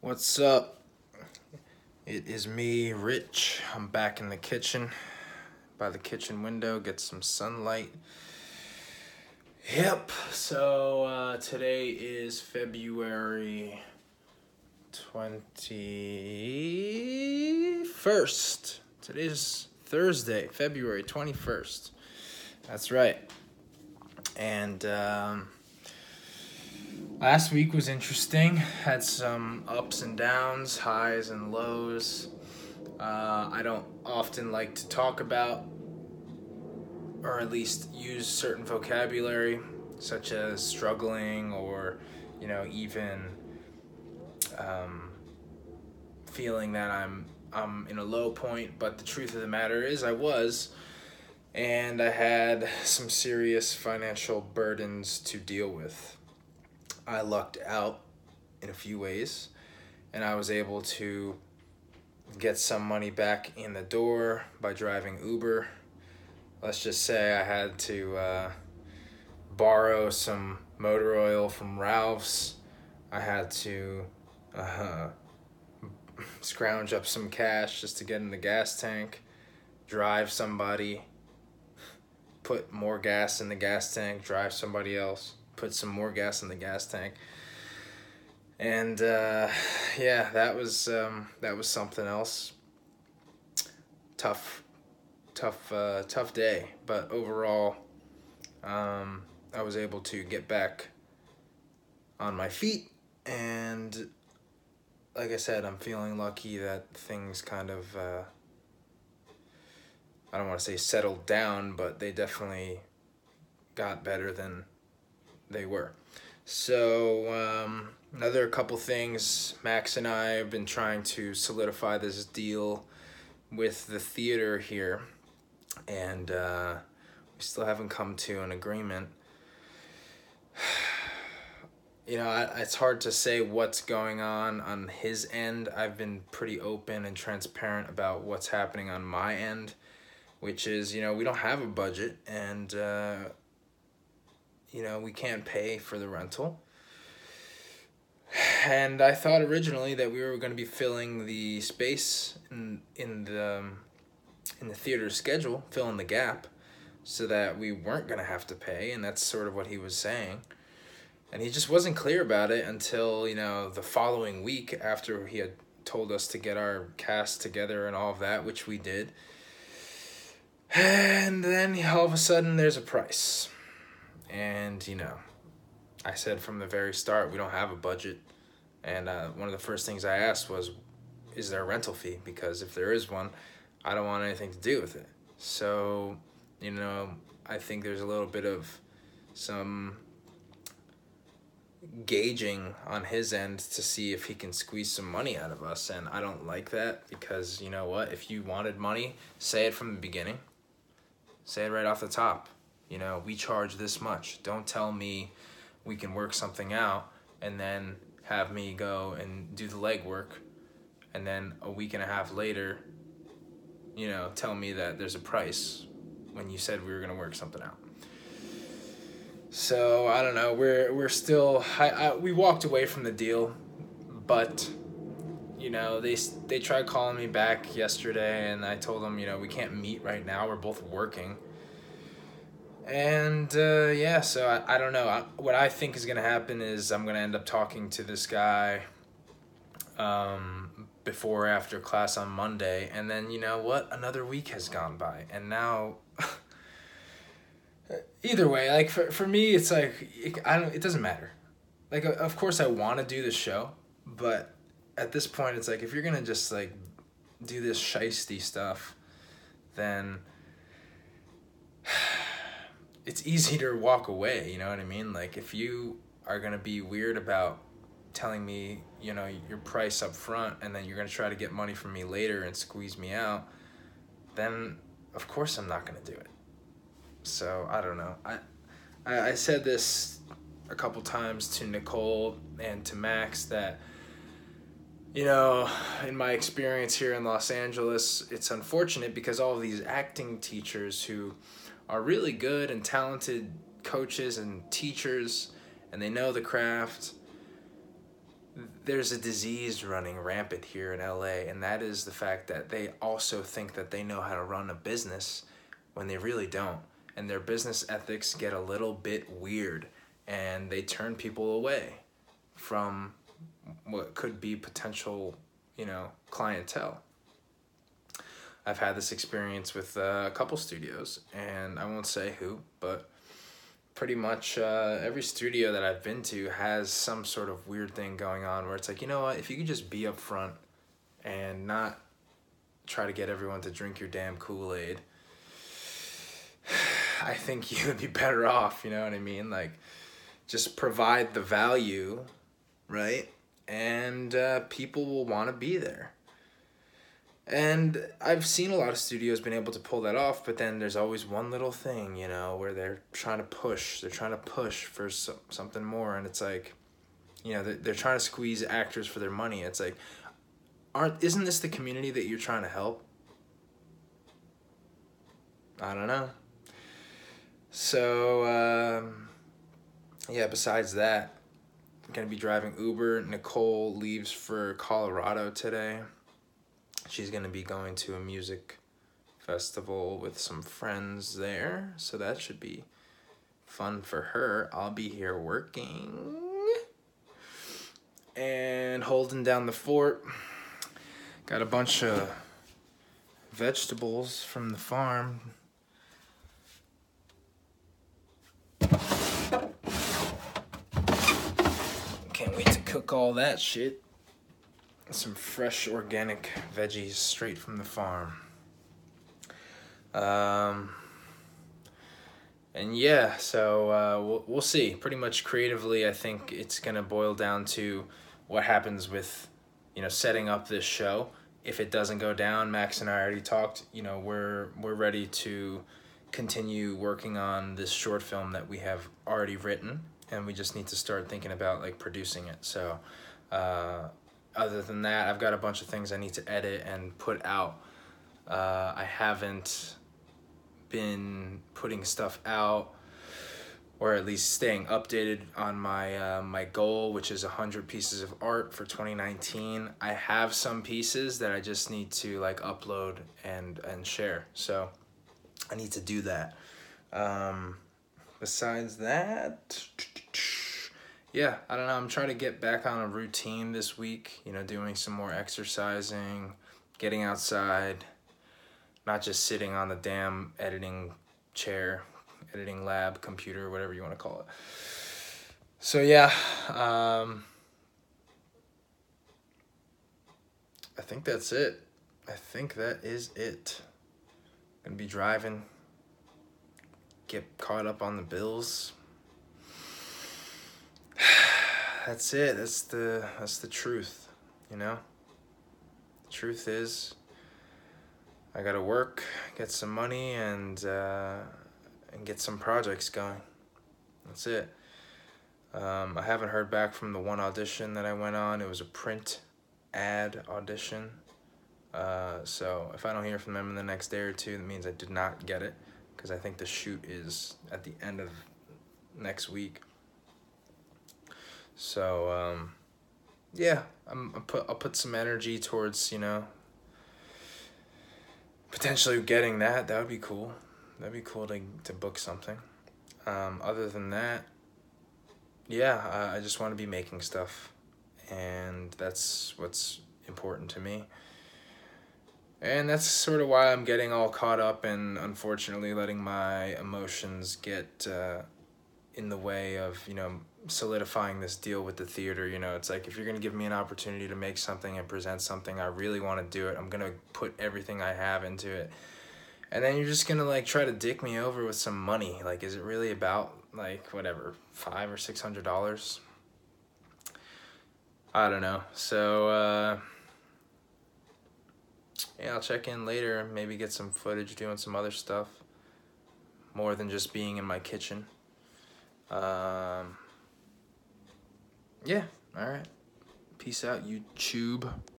What's up? It is me, Rich. I'm back in the kitchen, by the kitchen window, get some sunlight. Yep, so today is February 21st. Today's Thursday, February 21st. That's right. And last week was interesting. Had some ups and downs, highs and lows. I don't often like to talk about, or at least use certain vocabulary, such as struggling or, even feeling that I'm in a low point. But the truth of the matter is, I was, and I had some serious financial burdens to deal with. I lucked out in a few ways, and I was able to get some money back in the door by driving Uber. Let's just say I had to borrow some motor oil from Ralph's. I had to scrounge up some cash just to get in the gas tank, drive somebody, put more gas in the gas tank, drive somebody else, put some more gas in the gas tank. And that was something else. Tough day, but overall, I was able to get back on my feet, and like I said, I'm feeling lucky that things kind of, I don't want to say settled down, but they definitely got better than they were. So, another couple things, Max and I have been trying to solidify this deal with the theater here, and we still haven't come to an agreement. It's hard to say what's going on his end. I've been pretty open and transparent about what's happening on my end, which is, we don't have a budget, and we can't pay for the rental. And I thought originally that we were going to be filling the space in the theater schedule, filling the gap, so that we weren't going to have to pay, and that's sort of what he was saying. And he just wasn't clear about it until, the following week after he had told us to get our cast together and all of that, which we did. And then all of a sudden there's a price. And, I said from the very start, we don't have a budget. And one of the first things I asked was, is there a rental fee? Because if there is one, I don't want anything to do with it. So, I think there's a little bit of some gauging on his end to see if he can squeeze some money out of us. And I don't like that, because you know what? If you wanted money, say it from the beginning. Say it right off the top. We charge this much. Don't tell me we can work something out and then have me go and do the legwork, and then a week and a half later, tell me that there's a price when you said we were going to work something out. So I don't know. We're still. We walked away from the deal, but they tried calling me back yesterday, and I told them we can't meet right now. We're both working. And so I don't know. What I think is gonna happen is I'm gonna end up talking to this guy before or after class on Monday, and then another week has gone by, and now. Either way, like for me, it's like it doesn't matter. Like, of course I want to do the show, but at this point it's like, if you're gonna just like do this shiesty stuff, then it's easy to walk away, you know what I mean? Like, if you are gonna be weird about telling me, your price up front, and then you're gonna try to get money from me later and squeeze me out, then of course I'm not gonna do it. So I don't know. I said this a couple times to Nicole and to Max that, in my experience here in Los Angeles, it's unfortunate because all of these acting teachers who are really good and talented coaches and teachers, and they know the craft, there's a disease running rampant here in LA, and that is the fact that they also think that they know how to run a business when they really don't. And their business ethics get a little bit weird, and they turn people away from what could be potential, clientele. I've had this experience with a couple studios, and I won't say who, but pretty much every studio that I've been to has some sort of weird thing going on where it's like, you know what, if you could just be up front and not try to get everyone to drink your damn Kool-Aid, I think you would be better off, you know what I mean? Like, just provide the value, right? And people will want to be there. And I've seen a lot of studios been able to pull that off, but then there's always one little thing, where they're trying to push for something more, and it's like, they're trying to squeeze actors for their money. It's like, isn't this the community that you're trying to help? I don't know. So, besides that, I'm going to be driving Uber. Nicole leaves for Colorado today. She's going to be going to a music festival with some friends there, so that should be fun for her. I'll be here working and holding down the fort. Got a bunch of vegetables from the farm. Can't wait to cook all that shit. Some fresh organic veggies straight from the farm. And yeah, so we'll see. Pretty much creatively, I think it's gonna boil down to what happens with, setting up this show. If it doesn't go down, Max and I already talked. We're ready to continue working on this short film that we have already written, and we just need to start thinking about like producing it. So. Other than that, I've got a bunch of things I need to edit and put out. I haven't been putting stuff out, or at least staying updated on my goal, which is 100 pieces of art for 2019. I have some pieces that I just need to like upload and share. So I need to do that. Besides that, yeah, I don't know. I'm trying to get back on a routine this week, doing some more exercising, getting outside, not just sitting on the damn editing chair, editing lab, computer, whatever you want to call it. So yeah, I think that's it. I think that is it. Gonna be driving, get caught up on the bills. That's it. That's the truth, The truth is, I gotta work, get some money, and get some projects going. That's it. I haven't heard back from the one audition that I went on. It was a print ad audition. So if I don't hear from them in the next day or two, that means I did not get it, because I think the shoot is at the end of next week. So, yeah, I'll put some energy towards, potentially getting that. That would be cool. That'd be cool to book something. Other than that, yeah, I just want to be making stuff, and that's what's important to me. And that's sort of why I'm getting all caught up and unfortunately letting my emotions get in the way of, solidifying this deal with the theater. It's like, if you're going to give me an opportunity to make something and present something, I really want to do it. I'm going to put everything I have into it. And then you're just going to like try to dick me over with some money. Like, is it really about like whatever, $500 or $600? I don't know. So, yeah, I'll check in later, maybe get some footage doing some other stuff, more than just being in my kitchen. Yeah, all right. Peace out, YouTube.